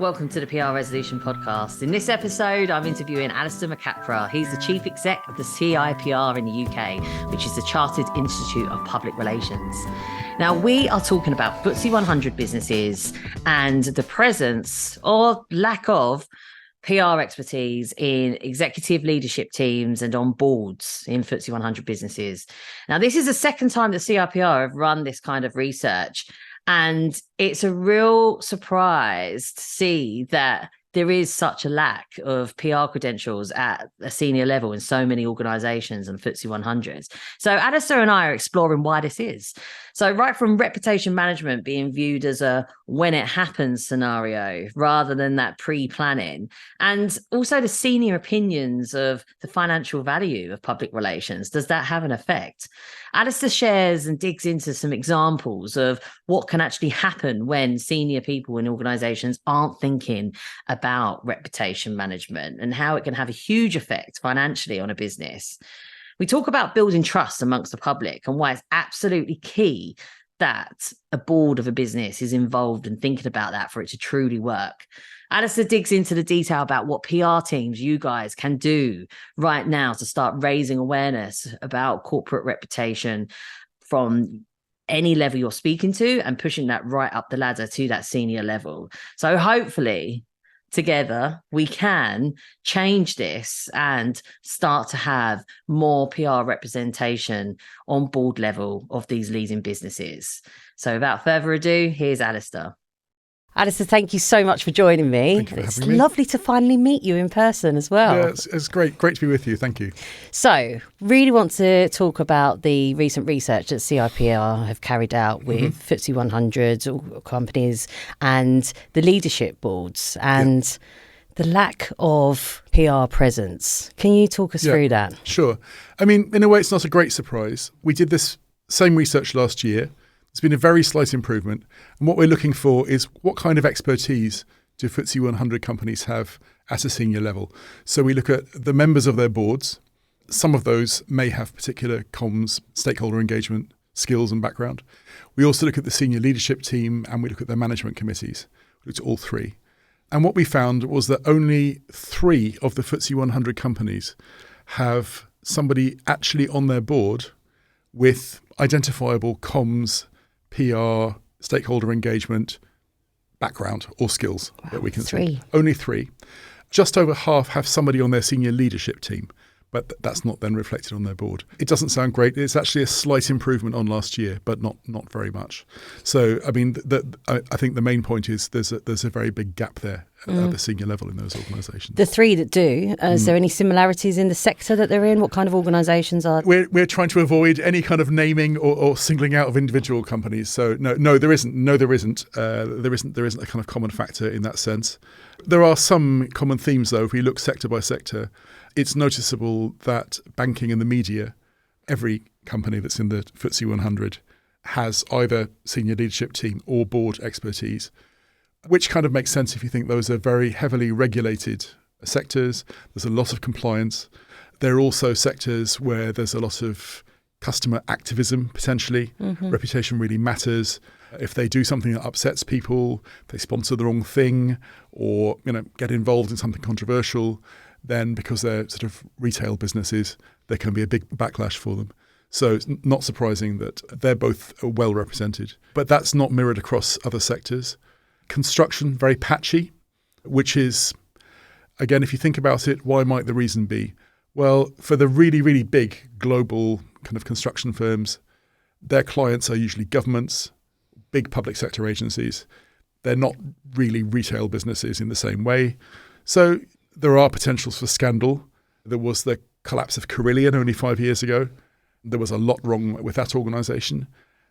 Welcome to the PR Resolution Podcast. In this episode, I'm interviewing Alastair McCapra. He's the Chief Exec of the CIPR in the UK, which is the Chartered Institute of Public Relations. Now, we are talking about FTSE 100 businesses and the presence or lack of PR expertise in executive leadership teams and on boards in FTSE 100 businesses. Now, this is the second time the CIPR have run this kind of research. And it's a real surprise to see that there is such a lack of PR credentials at a senior level in so many organisations and FTSE 100s. So Alastair and I are exploring why this is. So right from reputation management being viewed as a when it happens scenario rather than that pre-planning, and also the senior opinions of the financial value of public relations, does that have an effect? Alastair shares and digs into some examples of what can actually happen when senior people in organisations aren't thinking about reputation management and how it can have a huge effect financially on a business. We talk about building trust amongst the public and why it's absolutely key that a board of a business is involved in thinking about that for it to truly work. Alastair digs into the detail about what PR teams you guys can do right now to start raising awareness about corporate reputation from any level you're speaking to and pushing that right up the ladder to that senior level. So hopefully together we can change this and start to have more PR representation on board level of these leading businesses. So without further ado, here's Alastair. Alastair, thank you so much for joining me. Thank you for having me. It's lovely to finally meet you in person as well. Yeah, it's great to be with you. Thank you. So, really want to talk about the recent research that CIPR have carried out with FTSE 100 companies and the leadership boards and the lack of PR presence. Can you talk us through that? Sure. I mean, in a way, it's not a great surprise. We did this same research last year. There's been a very slight improvement. And what we're looking for is what kind of expertise do FTSE 100 companies have at a senior level? So we look at the members of their boards. Some of those may have particular comms, stakeholder engagement skills and background. We also look at the senior leadership team and we look at their management committees. We looked at all three. And what we found was that only 3 of the FTSE 100 companies have somebody actually on their board with identifiable comms, PR, stakeholder engagement, background or skills that we can see. Only 3. Just over half have somebody on their senior leadership team, but that's not then reflected on their board. It doesn't sound great. It's actually a slight improvement on last year, but not very much. So, I mean, I think the main point is there's a very big gap there at the senior level in those organisations. The 3 that do, is there any similarities in the sector that they're in? What kind of organisations are? We're trying to avoid any kind of naming or singling out of individual companies. So no, there isn't. No, there isn't. There isn't a kind of common factor in that sense. There are some common themes, though. If we look sector by sector, it's noticeable that banking and the media, every company that's in the FTSE 100 has either senior leadership team or board expertise, which kind of makes sense if you think those are very heavily regulated sectors. There's a lot of compliance. There are also sectors where there's a lot of customer activism, potentially. Reputation really matters. If they do something that upsets people, they sponsor the wrong thing or get involved in something controversial, then because they're sort of retail businesses, there can be a big backlash for them. So it's not surprising that they're both well represented. But that's not mirrored across other sectors. Construction, very patchy, which is, again, if you think about it, why might the reason be? Well, for the really, really big global kind of construction firms, their clients are usually governments, big public sector agencies. They're not really retail businesses in the same way. So there are potentials for scandal. There was the collapse of Carillion only 5 years ago. There was a lot wrong with that organisation.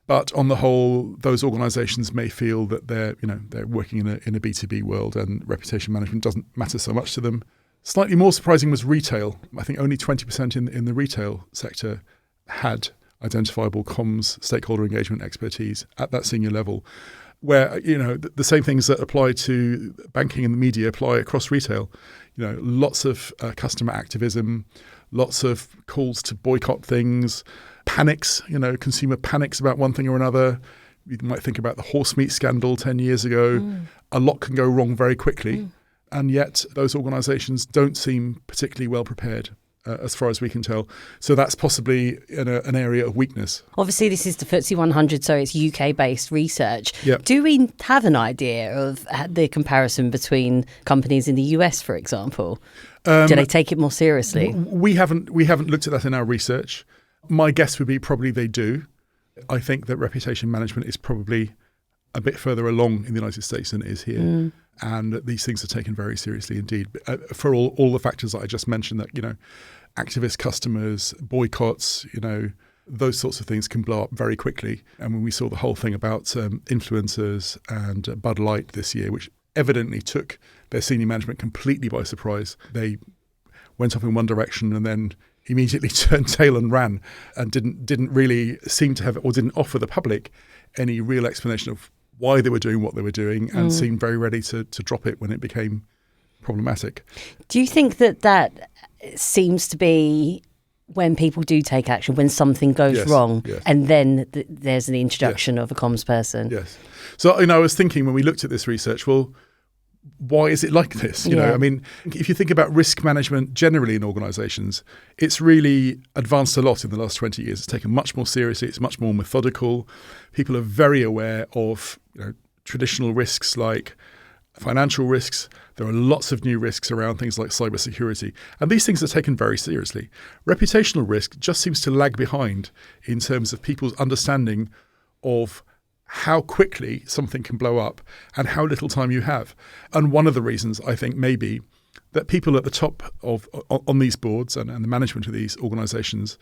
But on the whole, those organisations may feel that they're working in a B2B world and reputation management doesn't matter so much to them. Slightly more surprising was retail. I think only 20% in the retail sector had identifiable comms, stakeholder engagement expertise at that senior level, where the same things that apply to banking and the media apply across retail. Lots of customer activism, lots of calls to boycott things, panics, consumer panics about one thing or another, You might think about the horse meat scandal 10 years ago. A lot can go wrong very quickly. And yet those organisations don't seem particularly well prepared. As far as we can tell. So that's possibly an area of weakness. Obviously, this is the FTSE 100, so it's UK-based research. Yep. Do we have an idea of the comparison between companies in the US, for example? Do they take it more seriously? We haven't looked at that in our research. My guess would be probably they do. I think that reputation management is probably a bit further along in the United States than it is here. And these things are taken very seriously indeed. For all the factors that I just mentioned, that, activist customers, boycotts, those sorts of things can blow up very quickly. And when we saw the whole thing about influencers and Bud Light this year, which evidently took their senior management completely by surprise, they went off in one direction and then immediately turned tail and ran, and didn't really seem to have, or didn't offer the public any real explanation of why they were doing what they were doing, and seemed very ready to drop it when it became problematic. Do you think that seems to be when people do take action, when something goes wrong, and then there's an introduction of a comms person? Yes. So, I was thinking when we looked at this research, well, why is it like this? I mean, if you think about risk management generally in organisations, it's really advanced a lot in the last 20 years. It's taken much more seriously. It's much more methodical. People are very aware of traditional risks like financial risks. There are lots of new risks around things like cybersecurity. And these things are taken very seriously. Reputational risk just seems to lag behind in terms of people's understanding of how quickly something can blow up and how little time you have. And one of the reasons, I think, may be that people at the top on these boards and the management of these organisations,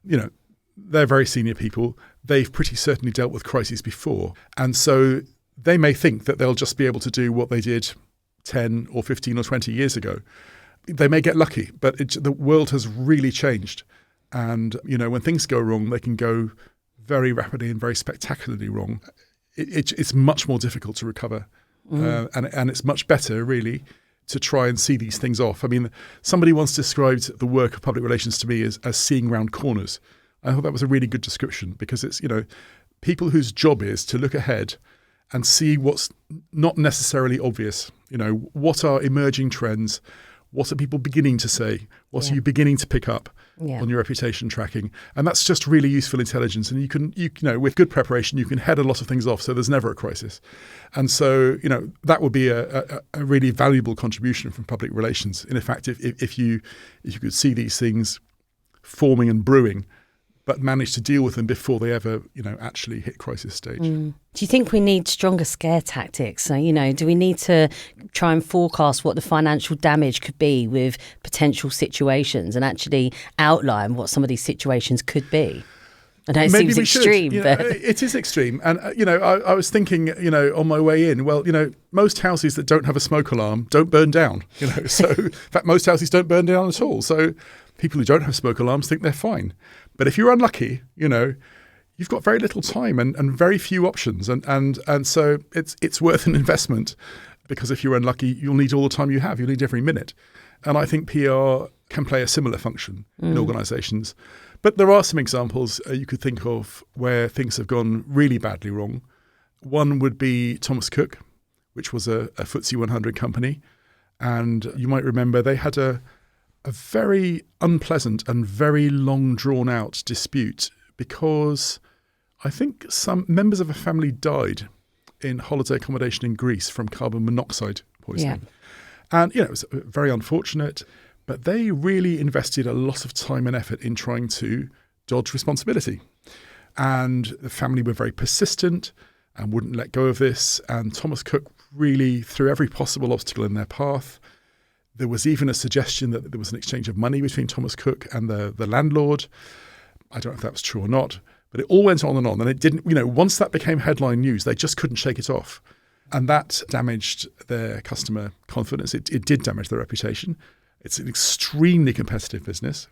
they're very senior people. They've pretty certainly dealt with crises before. And so they may think that they'll just be able to do what they did 10 or 15 or 20 years ago. They may get lucky, but the world has really changed. And, when things go wrong, they can go very rapidly and very spectacularly wrong. It's much more difficult to recover. And it's much better, really, to try and see these things off. I mean, somebody once described the work of public relations to me as seeing round corners. I thought that was a really good description, because it's, people whose job is to look ahead and see what's not necessarily obvious. What are emerging trends? What are people beginning to say? What are you beginning to pick up on your reputation tracking? And that's just really useful intelligence. And you can, with good preparation, you can head a lot of things off, so there's never a crisis. And so, that would be a really valuable contribution from public relations. In fact, if you could see these things forming and brewing, but manage to deal with them before they ever, actually hit crisis stage. Do you think we need stronger scare tactics? So, do we need to try and forecast what the financial damage could be with potential situations and actually outline what some of these situations could be? I know it seems extreme, but it is extreme. And, I was thinking, on my way in, well, most houses that don't have a smoke alarm don't burn down, So, in fact, most houses don't burn down at all. So people who don't have smoke alarms think they're fine. But if you're unlucky, you've got very little time and very few options. And so it's worth an investment, because if you're unlucky, you'll need all the time you have. You'll need every minute. And I think PR can play a similar function in organisations. But there are some examples you could think of where things have gone really badly wrong. One would be Thomas Cook, which was a FTSE 100 company. And you might remember they had a very unpleasant and very long drawn out dispute, because I think some members of a family died in holiday accommodation in Greece from carbon monoxide poisoning. And, it was very unfortunate, but they really invested a lot of time and effort in trying to dodge responsibility. And the family were very persistent and wouldn't let go of this. And Thomas Cook really threw every possible obstacle in their path. There was even a suggestion that there was an exchange of money between Thomas Cook and the landlord. I don't know if that was true or not, but it all went on. And it didn't, once that became headline news, they just couldn't shake it off. And that damaged their customer confidence. It did damage their reputation. It's an extremely competitive business.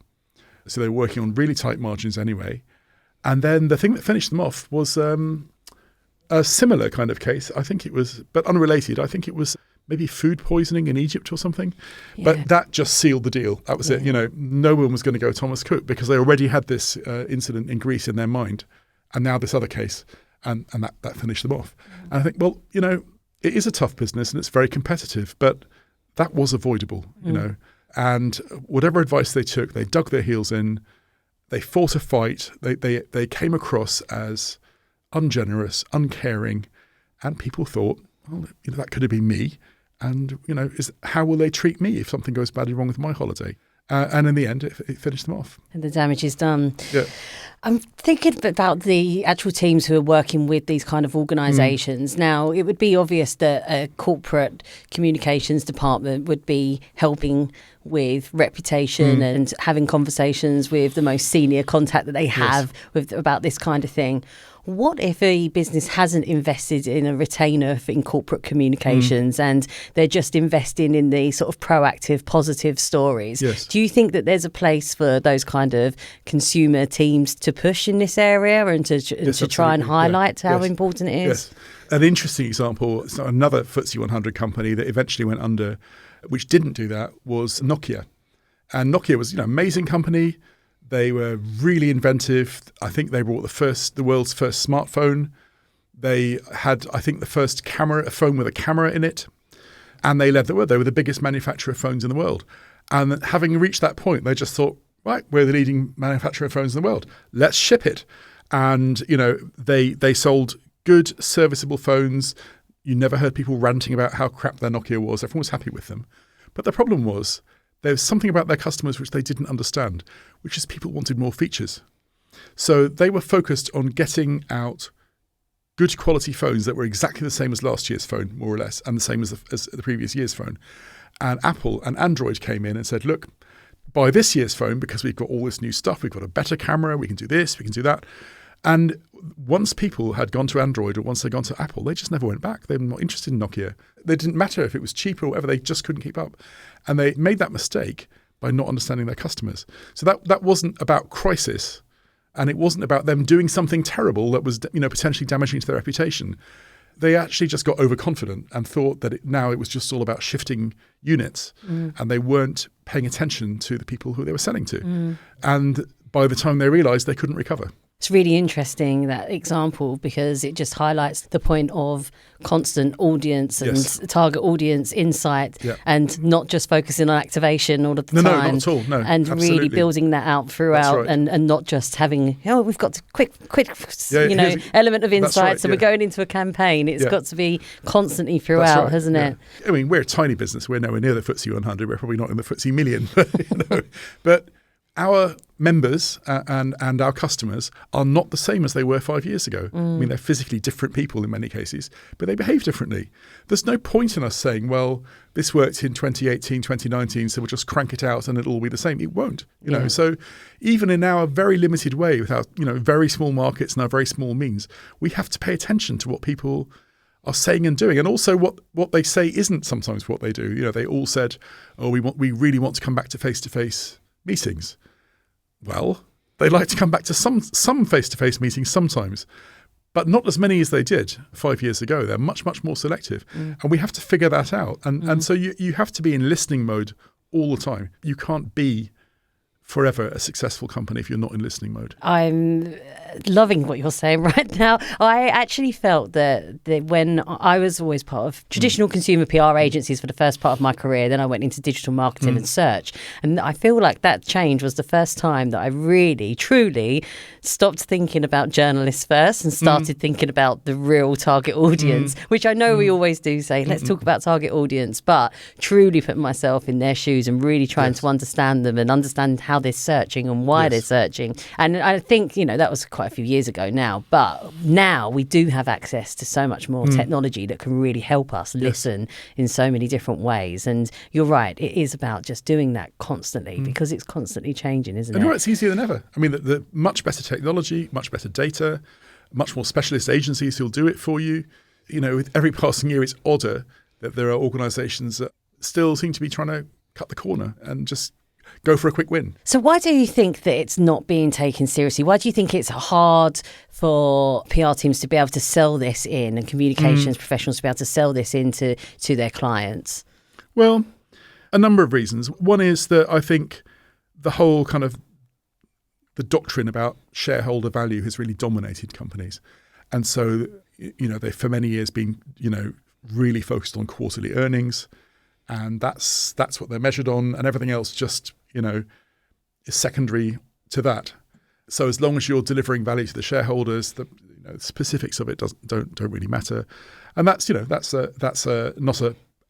So they were working on really tight margins anyway. And then the thing that finished them off was a similar kind of case. I think it was, but unrelated. I think it was maybe food poisoning in Egypt or something. Yeah. But that just sealed the deal. That was it. No one was going to go Thomas Cook, because they already had this incident in Greece in their mind, and now this other case. And that finished them off. And I think, well, it is a tough business and it's very competitive, but that was avoidable, And whatever advice they took, they dug their heels in, they fought a fight, they came across as ungenerous, uncaring, and people thought, well, that could have been me. And, how will they treat me if something goes badly wrong with my holiday? And in the end, it finished them off. And the damage is done. Yeah. I'm thinking about the actual teams who are working with these kind of organisations. Now, it would be obvious that a corporate communications department would be helping with reputation and having conversations with the most senior contact that they have about this kind of thing. What if a business hasn't invested in a retainer in corporate communications and they're just investing in the sort of proactive, positive stories? Yes. Do you think that there's a place for those kind of consumer teams to push in this area and to try and highlight how important it is? Yes. An interesting example, so another FTSE 100 company that eventually went under, which didn't do that, was Nokia. And Nokia was an amazing company. They were really inventive. I think they brought the world's first smartphone. They had, I think, the first a phone with a camera in it. And they led the world. They were the biggest manufacturer of phones in the world. And having reached that point, they just thought, right, we're the leading manufacturer of phones in the world. Let's ship it. And, they sold good, serviceable phones. You never heard people ranting about how crap their Nokia was. Everyone was happy with them. But the problem was, there was something about their customers which they didn't understand, which is people wanted more features. So they were focused on getting out good quality phones that were exactly the same as last year's phone, more or less, and the same as the previous year's phone. And Apple and Android came in and said, look, buy this year's phone because we've got all this new stuff. We've got a better camera. We can do this. We can do that. And once people had gone to Android or once they'd gone to Apple, they just never went back. They were not interested in Nokia. They didn't matter if it was cheap or whatever. They just couldn't keep up. And they made that mistake by not understanding their customers. So that wasn't about crisis, and it wasn't about them doing something terrible that was potentially damaging to their reputation. They actually just got overconfident and thought that it was just all about shifting units, and they weren't paying attention to the people who they were selling to. And by the time they realised, they couldn't recover. It's really interesting, that example, because it just highlights the point of constant audience and target audience insight and not just focusing on activation all of the time. No, not at all. No, and absolutely. really building that out throughout and not just having, we've got to quick element of insight. So we're going into a campaign. It's got to be constantly throughout, hasn't it? I mean, we're a tiny business. We're nowhere near the FTSE 100. We're probably not in the FTSE million. But our members and our customers are not the same as they were 5 years ago. I mean, they're physically different people in many cases, but they behave differently. There's no point in us saying, well, this worked in 2018, 2019, so we'll just crank it out and it'll all be the same. It won't. So even in our very limited way, with our very small markets and our very small means, we have to pay attention to what people are saying and doing, and also what they say isn't sometimes what they do. They all said, "Oh, we really want to come back to face-to-face meetings." Well, they like to come back to some face-to-face meetings sometimes, but not as many as they did 5 years ago. They're much, much more selective, and we have to figure that out. And so you have to be in listening mode all the time. You can't be forever a successful company if you're not in listening mode. I'm loving what you're saying right now. I actually felt that when I was always part of traditional consumer PR agencies for the first part of my career, then I went into digital marketing and search. And I feel like that change was the first time that I really, truly stopped thinking about journalists first and started thinking about the real target audience, which I know we always do say, let's talk about target audience, but truly putting myself in their shoes and really trying to understand them and understand how they're searching and why they're searching. And I think, that was quite a few years ago now, but now we do have access to so much more technology that can really help us listen in so many different ways. And you're right, it is about just doing that constantly because it's constantly changing, isn't it? And it's easier than ever. I mean, the much better technology, much better data, much more specialist agencies who'll do it for you. With every passing year, it's odder that there are organisations that still seem to be trying to cut the corner and just go for a quick win. So why do you think that it's not being taken seriously? Why do you think it's hard for PR teams to be able to sell this in and communications professionals to be able to sell this into their clients? Well, a number of reasons. One is that I think the whole kind of the doctrine about shareholder value has really dominated companies. And so, they've for many years been, really focused on quarterly earnings, and that's what they're measured on, and everything else just, is secondary to that. So as long as you're delivering value to the shareholders, the specifics of it don't really matter. And that's not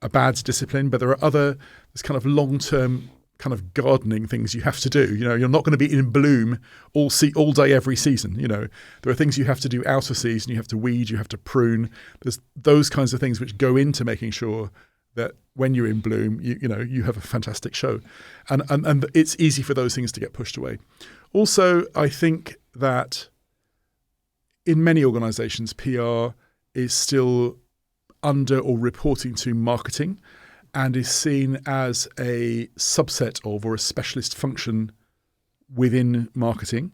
a bad discipline, but there's kind of long-term kind of gardening things you have to do. You're not going to be in bloom all day every season. There are things you have to do out of season. You have to weed, you have to prune. There's those kinds of things which go into making sure that when you're in bloom, you have a fantastic show, and it's easy for those things to get pushed away. Also, I think that in many organisations, PR is still under or reporting to marketing, and is seen as a subset of or a specialist function within marketing.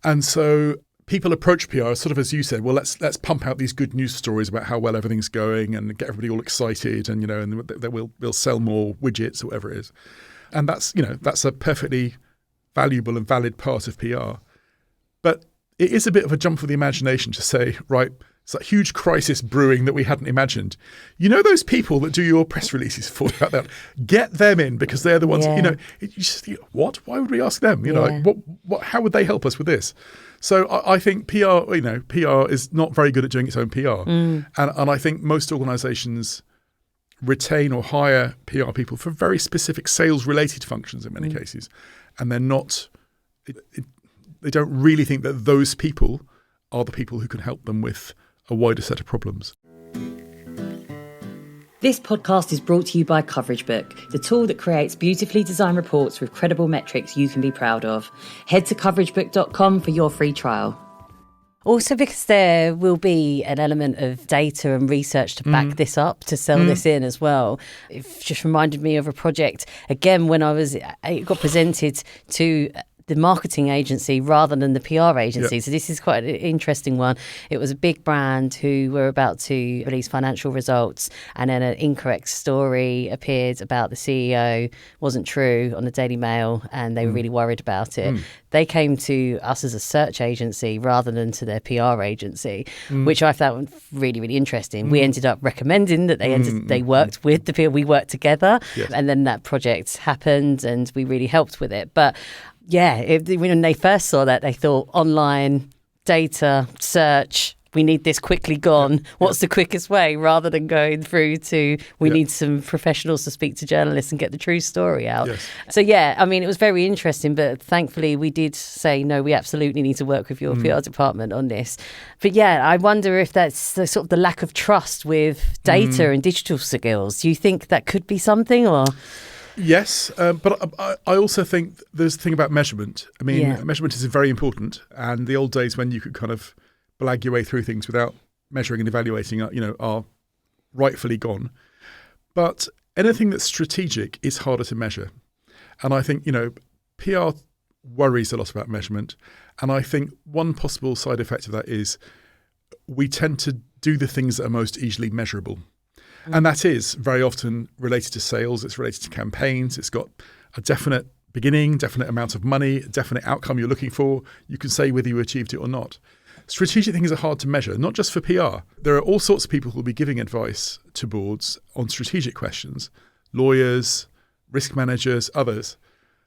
And so people approach PR sort of, as you said, well, let's pump out these good news stories about how well everything's going and get everybody all excited, and and that we'll sell more widgets or whatever it is. And that's a perfectly valuable and valid part of PR. But it is a bit of a jump for the imagination to say, right, it's that huge crisis brewing that we hadn't imagined. Those people that do your press releases for about that, get them in, because they're the ones, you just think, what? Why would we ask them? What? How would they help us with this? So I think PR is not very good at doing its own PR. And I think most organizations retain or hire PR people for very specific sales-related functions in many cases. And they're not, they don't really think that those people are the people who can help them with a wider set of problems. This podcast is brought to you by Coverage Book, the tool that creates beautifully designed reports with credible metrics you can be proud of. Head to coveragebook.com for your free trial. Also, because there will be an element of data and research to back this up, to sell this in as well. It just reminded me of a project, again, when it got presented to the marketing agency rather than the PR agency. Yep. So this is quite an interesting one. It was a big brand who were about to release financial results, and then an incorrect story appeared about the CEO, wasn't true, on the Daily Mail, and they were really worried about it. They came to us as a search agency rather than to their PR agency, which I found really, really interesting. We ended up recommending that they worked with the PR. We worked together, and then that project happened, and we really helped with it. But yeah, when they first saw that, they thought online, data, search, we need this quickly gone. What's the quickest way? Rather than going through to, we need some professionals to speak to journalists and get the true story out. Yes. So it was very interesting, but thankfully we did say, no, we absolutely need to work with your PR department on this. But I wonder if that's the sort of the lack of trust with data and digital skills. Do you think that could be something, or? Yes, but I also think there's the thing about measurement. I mean, measurement is very important, and the old days when you could kind of blag your way through things without measuring and evaluating, are rightfully gone. But anything that's strategic is harder to measure. And I think, PR worries a lot about measurement. And I think one possible side effect of that is we tend to do the things that are most easily measurable. And that is very often related to sales. It's related to campaigns. It's got a definite beginning, definite amount of money, a definite outcome you're looking for. You can say whether you achieved it or not. Strategic things are hard to measure, not just for PR. There are all sorts of people who will be giving advice to boards on strategic questions, lawyers, risk managers, others.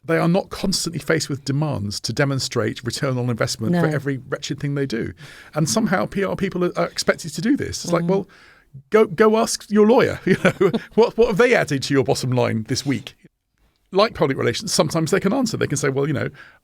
They are not constantly faced with demands to demonstrate return on investment for every wretched thing they do. And somehow PR people are expected to do this. It's like, well, Go ask your lawyer, what have they added to your bottom line this week? Like public relations, sometimes they can answer. They can say, well,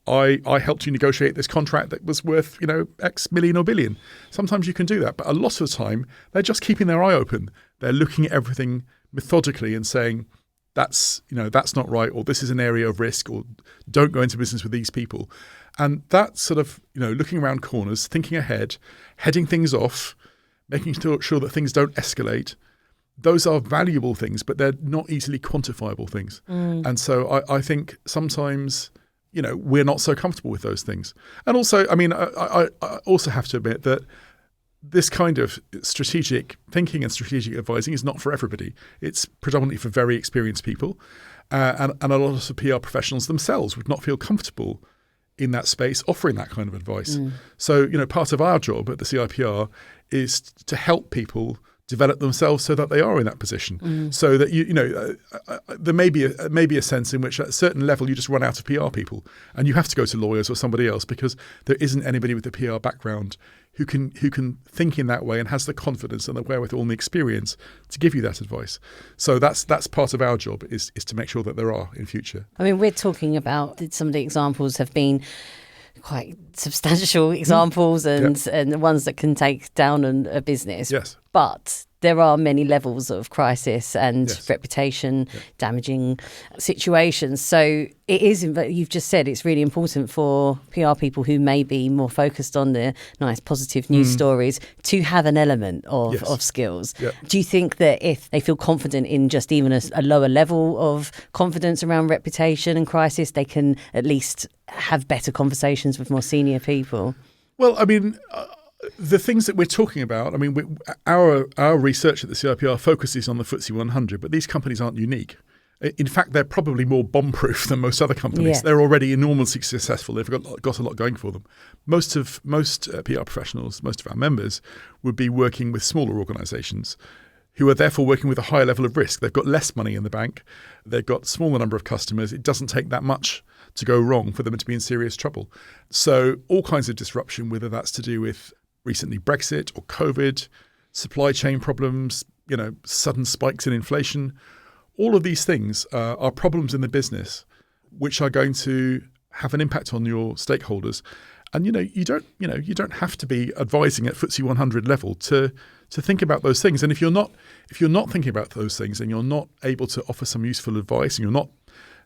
I helped you negotiate this contract that was worth, X million or billion. Sometimes you can do that. But a lot of the time, they're just keeping their eye open. They're looking at everything methodically and saying, that's not right, or this is an area of risk, or don't go into business with these people. And that sort of, looking around corners, thinking ahead, heading things off, making sure that things don't escalate. Those are valuable things, but they're not easily quantifiable things. And so I think sometimes, we're not so comfortable with those things. And also, I also have to admit that this kind of strategic thinking and strategic advising is not for everybody. It's predominantly for very experienced people. And a lot of PR professionals themselves would not feel comfortable in that space offering that kind of advice. So, part of our job at the CIPR is to help people develop themselves so that they are in that position. So that there may be a sense in which at a certain level you just run out of PR people and you have to go to lawyers or somebody else because there isn't anybody with a PR background who can think in that way and has the confidence and the wherewithal and the experience to give you that advice. So that's part of our job is to make sure that there are in future. I mean, we're talking about some of the examples have been quite substantial examples and the ones that can take down a business. Yes. But there are many levels of crisis and reputation damaging situations. So it is, you've just said, it's really important for PR people who may be more focused on the nice positive news stories to have an element of skills. Yeah. Do you think that if they feel confident in just even a lower level of confidence around reputation and crisis, they can at least have better conversations with more senior people? Well, I mean, the things that we're talking about, I mean, our research at the CIPR focuses on the FTSE 100, but these companies aren't unique. In fact, they're probably more bomb-proof than most other companies. Yeah. They're already enormously successful. They've got a lot going for them. Most PR professionals, most of our members, would be working with smaller organisations who are therefore working with a higher level of risk. They've got less money in the bank. They've got a smaller number of customers. It doesn't take that much to go wrong for them to be in serious trouble. So all kinds of disruption, whether that's to do with recently Brexit or COVID, supply chain problems, sudden spikes in inflation, all of these things are problems in the business which are going to have an impact on your stakeholders. And you don't have to be advising at FTSE 100 level to think about those things. And if you're not thinking about those things and you're not able to offer some useful advice and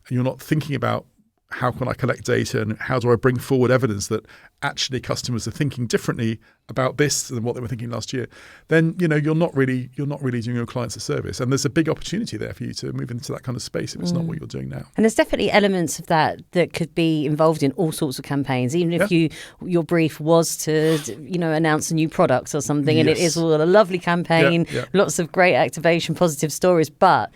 you're not thinking about how can I collect data and how do I bring forward evidence that actually customers are thinking differently about this than what they were thinking last year, then you're not really doing your clients a service. And there's a big opportunity there for you to move into that kind of space if it's not what you're doing now. And there's definitely elements of that could be involved in all sorts of campaigns, even if your brief was to announce a new product or something, and it is all a lovely campaign, lots of great activation, positive stories, but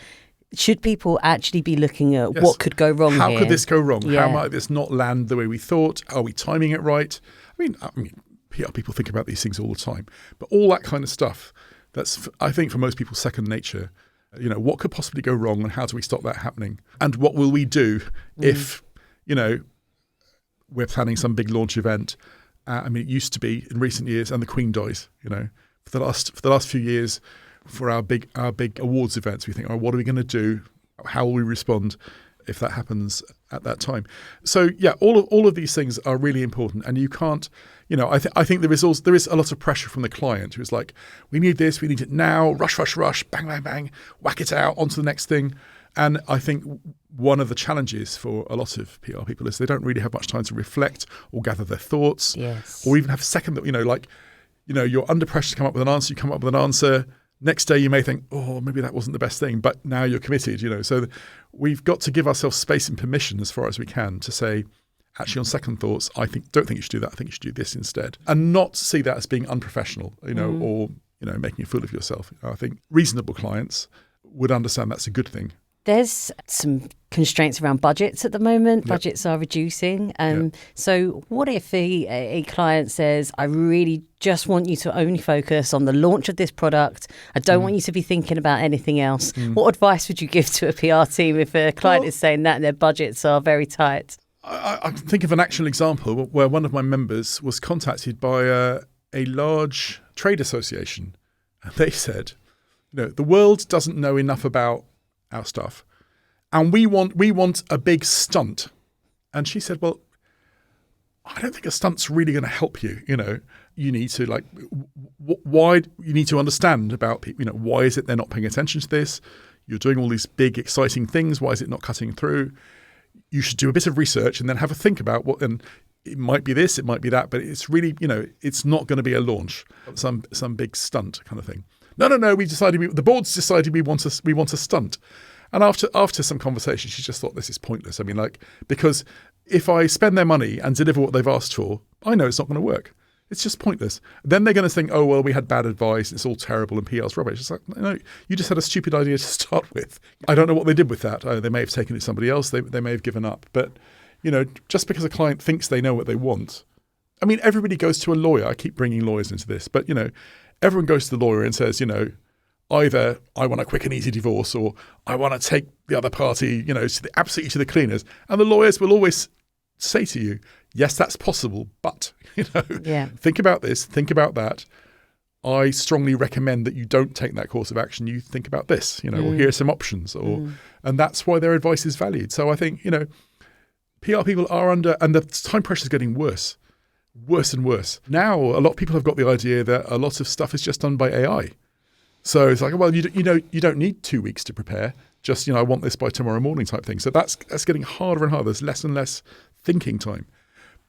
should people actually be looking at what could go wrong How here? could this go wrong? Yeah. How might this not land the way we thought? Are we timing it right? I mean, PR people think about these things all the time. But all that kind of stuff, that's, I think, for most people, second nature. What could possibly go wrong and how do we stop that happening? And what will we do if, we're planning some big launch event? It used to be in recent years, and the Queen dies, For the last few years, for our big awards events, we think, what are we going to do? How will we respond if that happens at that time? So all of these things are really important, and you can't. I think there is a lot of pressure from the client who's like, we need this, we need it now, rush, bang, bang, bang, whack it out onto the next thing. And I think one of the challenges for a lot of PR people is they don't really have much time to reflect or gather their thoughts, or even have a second. You're under pressure to come up with an answer. You come up with an answer. Next day you may think, maybe that wasn't the best thing, but now you're committed, So we've got to give ourselves space and permission as far as we can to say, actually, on second thoughts, don't think you should do that. I think you should do this instead, and not see that as being unprofessional, or making a fool of yourself. I think reasonable clients would understand that's a good thing. There's some constraints around budgets at the moment. Budgets are reducing. So what if a client says, I really just want you to only focus on the launch of this product. I don't want you to be thinking about anything else. What advice would you give to a PR team if a client is saying that and their budgets are very tight? I can think of an actual example where one of my members was contacted by a large trade association. And they said, the world doesn't know enough about our stuff, and we want a big stunt. And she said, well, I don't think a stunt's really going to help you. You need to why you need to understand about people. Why is it they're not paying attention to this? You're doing all these big exciting things. Why is it not cutting through? You should do a bit of research and then have a think about what. And it might be this, it might be that, but it's really it's not going to be a launch, some big stunt kind of thing. No. The board's decided we want a stunt. And after some conversation, she just thought this is pointless. Because if I spend their money and deliver what they've asked for, I know it's not going to work. It's just pointless. Then they're going to think, we had bad advice, it's all terrible and PR's rubbish. It's like, no, you just had a stupid idea to start with. I don't know what they did with that. They may have taken it to somebody else. They may have given up. But, just because a client thinks they know what they want. I mean, everybody goes to a lawyer. I keep bringing lawyers into this, but, everyone goes to the lawyer and says, either I want a quick and easy divorce or I want to take the other party, absolutely to the cleaners. And the lawyers will always say to you, yes, that's possible, but, think about this, think about that. I strongly recommend that you don't take that course of action. You think about this, or here are some options, and that's why their advice is valued. So I think, PR people are under, and the time pressure is getting worse and worse. Now, a lot of people have got the idea that a lot of stuff is just done by AI. So it's like, well, you don't need 2 weeks to prepare. Just, I want this by tomorrow morning type thing. So that's getting harder and harder. There's less and less thinking time.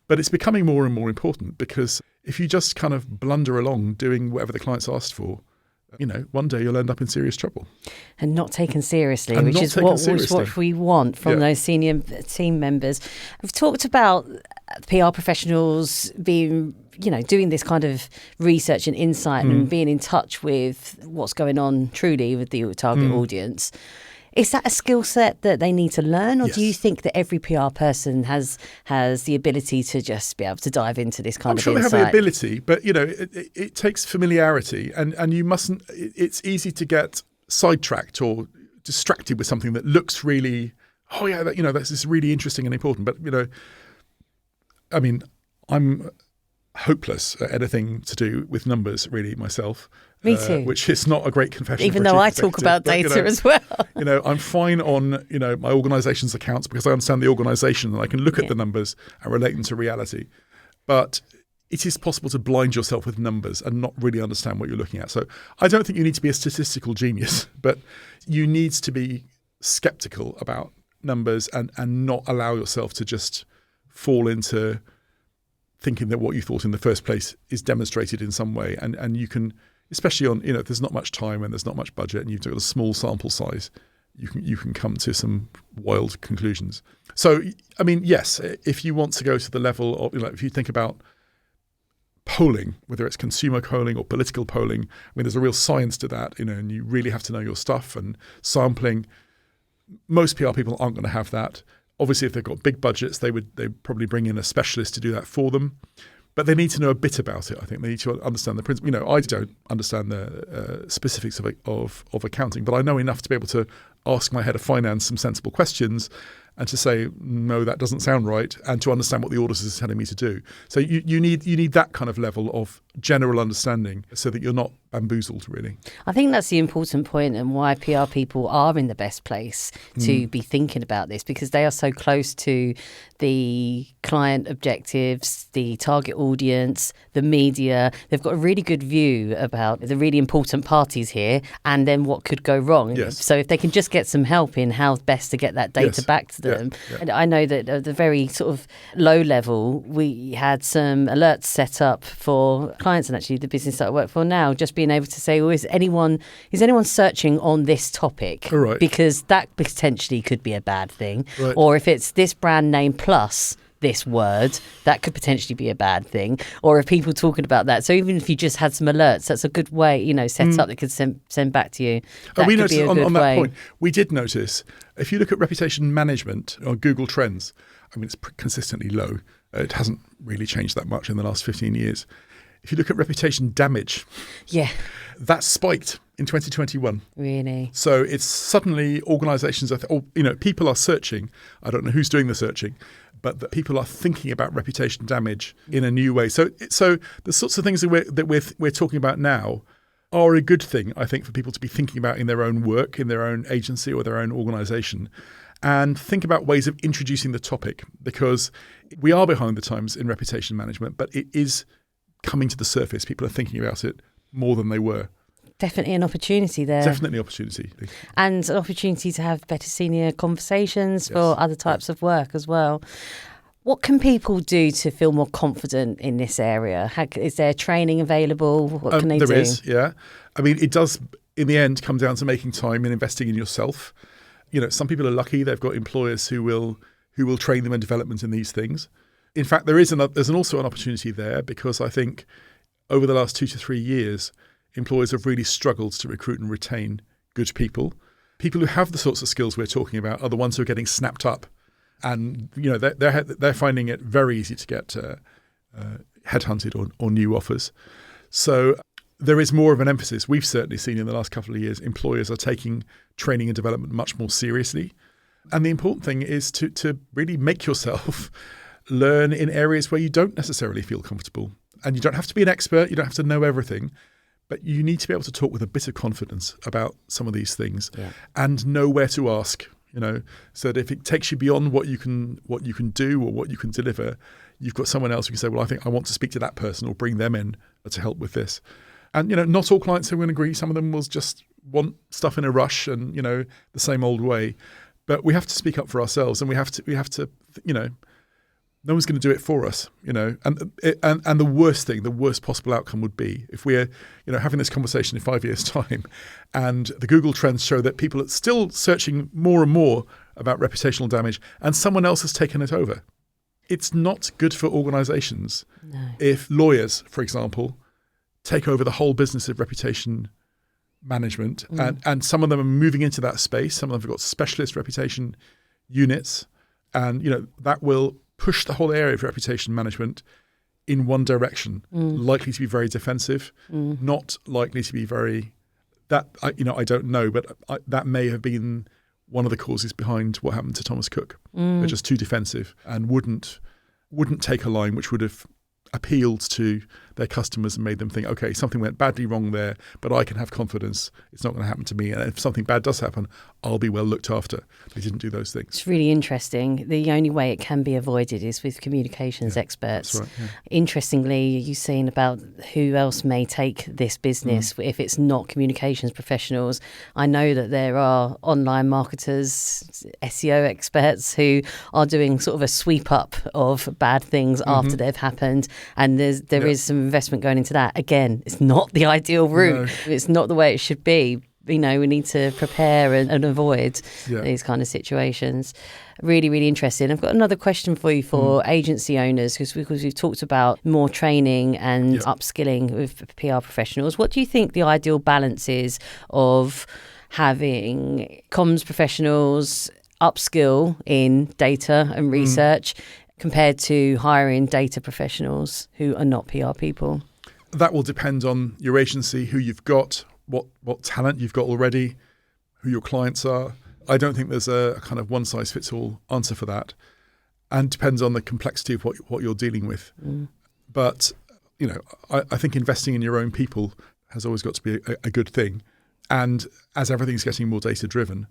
But it's becoming more and more important because if you just kind of blunder along doing whatever the client's asked for, one day you'll end up in serious trouble. And not taken seriously, which is what we want from those senior team members. We've talked about PR professionals being, doing this kind of research and insight and being in touch with what's going on truly with the target audience. Is that a skill set that they need to learn, or do you think that every PR person has the ability to just be able to dive into this kind of insight? I'm sure they have the ability, but it takes familiarity, and you mustn't. It's easy to get sidetracked or distracted with something that looks really, that's just really interesting and important. But I mean, I'm hopeless at anything to do with numbers, really, myself. Me too. Which is not a great confession. Even though I talk about data as well. I'm fine on, my organisation's accounts because I understand the organisation and I can look at the numbers and relate them to reality. But it is possible to blind yourself with numbers and not really understand what you're looking at. So I don't think you need to be a statistical genius, but you need to be sceptical about numbers and not allow yourself to just fall into thinking that what you thought in the first place is demonstrated in some way. And you can, especially on, if there's not much time and there's not much budget and you've got a small sample size, you can come to some wild conclusions. So, I mean, yes, if you want to go to the level of, if you think about polling, whether it's consumer polling or political polling, I mean, there's a real science to that, and you really have to know your stuff and sampling. Most PR people aren't going to have that. Obviously, if they've got big budgets, they'd probably bring in a specialist to do that for them. But they need to know a bit about it. I think they need to understand the principle. I don't understand the specifics of accounting, but I know enough to be able to ask my head of finance some sensible questions and to say, no, that doesn't sound right, and to understand what the auditors is telling me to do. So you need that kind of level of general understanding so that you're not bamboozled, really. I think that's the important point and why PR people are in the best place to be thinking about this, because they are so close to the client objectives, the target audience, the media. They've got a really good view about the really important parties here and then what could go wrong. Yes. So if they can just get some help in how best to get that data back to them. And I know that at the very sort of low level, we had some alerts set up for clients and actually the business that I work for now, just being able to say, is anyone searching on this topic? Right. Because that potentially could be a bad thing. Right. Or if it's this brand name plus this word, that could potentially be a bad thing. Or if people talking about that. So even if you just had some alerts, that's a good way, set up that could send back to you. That we could noticed be a good on that way. point, we did notice, if you look at reputation management on Google Trends, I mean, it's consistently low. It hasn't really changed that much in the last 15 years. If you look at reputation damage, that spiked in 2021. Really? So it's suddenly organisations people are searching. I don't know who's doing the searching, but that people are thinking about reputation damage in a new way. So the sorts of things that we're talking about now are a good thing, I think, for people to be thinking about in their own work, in their own agency or their own organisation, and think about ways of introducing the topic, because we are behind the times in reputation management, but it is coming to the surface. People are thinking about it more than they were. Definitely an opportunity there. Definitely opportunity. And an opportunity to have better senior conversations for other types of work as well. What can people do to feel more confident in this area? Is there training available? What can they do? There is, yeah. I mean, it does, in the end, come down to making time and investing in yourself. Some people are lucky. They've got employers who will train them in development in these things. In fact, there's also an opportunity there, because I think over the last 2 to 3 years, employers have really struggled to recruit and retain good people. People who have the sorts of skills we're talking about are the ones who are getting snapped up And they're finding it very easy to get headhunted or new offers. So there is more of an emphasis. We've certainly seen in the last couple of years, employers are taking training and development much more seriously. And the important thing is to really make yourself learn in areas where you don't necessarily feel comfortable. And you don't have to be an expert. You don't have to know everything. But you need to be able to talk with a bit of confidence about some of these things and know where to ask. So that if it takes you beyond what you can do or what you can deliver, you've got someone else who can say, well, I think I want to speak to that person or bring them in to help with this. And, not all clients are going to agree. Some of them will just want stuff in a rush and, the same old way. But we have to speak up for ourselves, and we have to, no one's going to do it for us, And the worst possible outcome would be if we're, having this conversation in 5 years' time, and the Google trends show that people are still searching more and more about reputational damage, and someone else has taken it over. It's not good for organisations if lawyers, for example, take over the whole business of reputation management, and some of them are moving into that space. Some of them have got specialist reputation units, and that will push the whole area of reputation management in one direction, likely to be very defensive, not likely to be very I don't know, but that may have been one of the causes behind what happened to Thomas Cook. They're just too defensive and wouldn't take a line which would have appealed to their customers and made them think, okay, something went badly wrong there, but I can have confidence it's not going to happen to me. And if something bad does happen, I'll be well looked after. They didn't do those things. It's really interesting. The only way it can be avoided is with communications experts. That's right, Interestingly, you're saying about who else may take this business if it's not communications professionals. I know that there are online marketers, SEO experts who are doing sort of a sweep up of bad things after they've happened. And there is some investment going into that. Again, it's not the ideal route. No. It's not the way it should be. We need to prepare and avoid these kind of situations. Really, really interesting. I've got another question for you for agency owners, because we've talked about more training and upskilling with PR professionals. What do you think the ideal balance is of having comms professionals upskill in data and research compared to hiring data professionals who are not PR people? That will depend on your agency, who you've got, what talent you've got already, who your clients are. I don't think there's a kind of one-size-fits-all answer for that, and depends on the complexity of what you're dealing with. But, I think investing in your own people has always got to be a good thing. And as everything's getting more data-driven,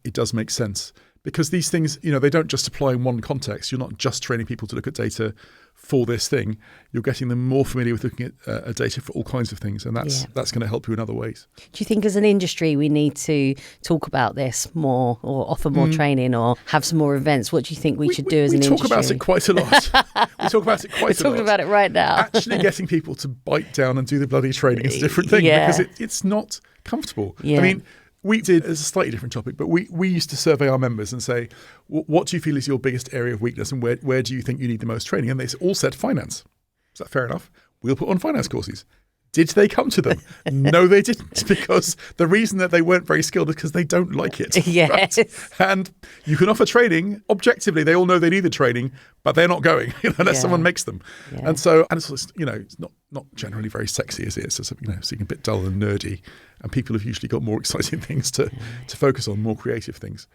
it does make sense. Because these things, they don't just apply in one context. You're not just training people to look at data for this thing. You're getting them more familiar with looking at data for all kinds of things. And that's going to help you in other ways. Do you think as an industry we need to talk about this more, or offer more training, or have some more events? What do you think we should do as an industry? We talk about it quite a lot. We talk about it quite a lot. We're talking about it right now. Actually getting people to bite down and do the bloody training is a different thing because it's not comfortable. Yeah. I mean, we did, it's a slightly different topic, but we used to survey our members and say, what do you feel is your biggest area of weakness, and where do you think you need the most training? And they all said finance. Is that fair enough? We'll put on finance courses. Did they come to them? No, they didn't, because the reason that they weren't very skilled is because they don't like it. Yes. Right? And you can offer training. Objectively, they all know they need the training, but they're not going unless someone makes them. Yeah. And it's it's not generally very sexy, is it? It's just, seeing a bit dull and nerdy. And people have usually got more exciting things to focus on, more creative things.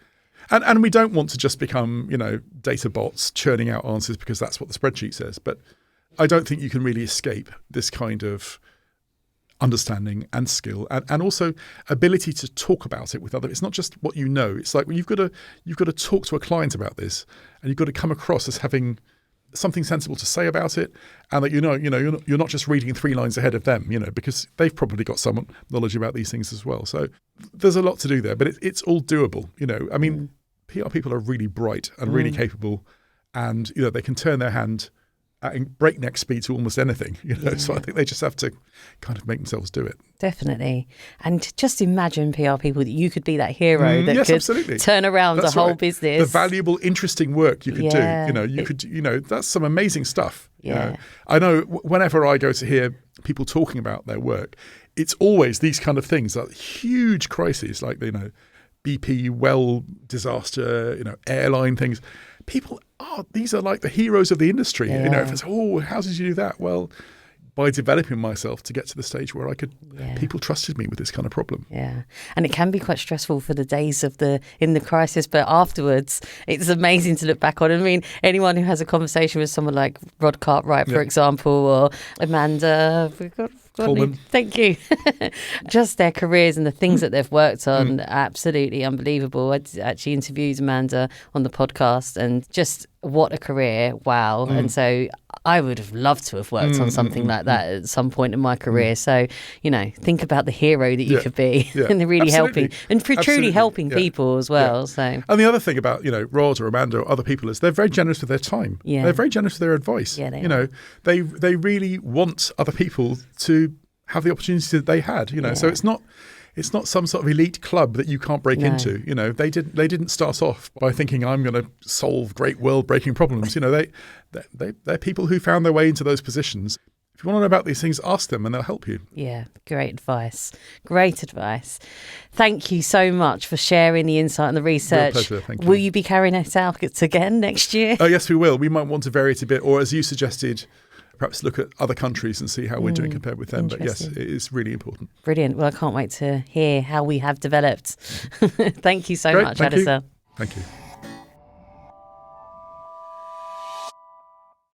And we don't want to just become, data bots churning out answers because that's what the spreadsheet says. But I don't think you can really escape this kind of understanding and skill and also ability to talk about it with others. It's not just what you know. It's like you've got to talk to a client about this, and you've got to come across as having something sensible to say about it, and that you're not just reading 3 lines ahead of them, because they've probably got some knowledge about these things as well. So there's a lot to do there, but it's all doable. I mean, PR people are really bright and really capable, and they can turn their hand at breakneck speed to almost anything, So I think they just have to kind of make themselves do it. Definitely. And just imagine, PR people, that you could be that hero that could absolutely turn around the whole business. The valuable, interesting work you could do. That's some amazing stuff. Yeah. I know whenever I go to hear people talking about their work, it's always these kind of things, like huge crises, like BP well disaster, airline things. these are like the heroes of the industry. Yeah. You know, if it's, how did you do that? Well, by developing myself to get to the stage where people trusted me with this kind of problem. Yeah. And it can be quite stressful for the days in the crisis, but afterwards it's amazing to look back on. I mean, anyone who has a conversation with someone like Rod Cartwright, for example, or Amanda, Coleman. Thank you. Just their careers and the things that they've worked on, absolutely unbelievable. I actually interviewed Amanda on the podcast, and just what a career. Wow. And so I would have loved to have worked on something like that at some point in my career. So, you know, think about the hero that you could be and really helping and truly helping people as well. Yeah. So, and the other thing about, you know, Rod or Amanda or other people is they're very generous with their time. Yeah. They're very generous with their advice. Yeah, they you know, they really want other people to have the opportunity that they had, you know. So it's not some sort of elite club that you can't break into. You know, they didn't start off by thinking I'm going to solve great world-breaking problems. You know, they're people who found their way into those positions. If you want to know about these things, ask them and they'll help you. Yeah, great advice. Great advice. Thank you so much for sharing the insight and the research. Real pleasure, thank you. Will you be carrying it out again next year? Oh, yes, we will. We might want to vary it a bit, or as you suggested, perhaps look at other countries and see how we're doing compared with them. But yes, it is really important. Brilliant. Well, I can't wait to hear how we have developed. Thank you so much, Thank Alastair. you. Thank you.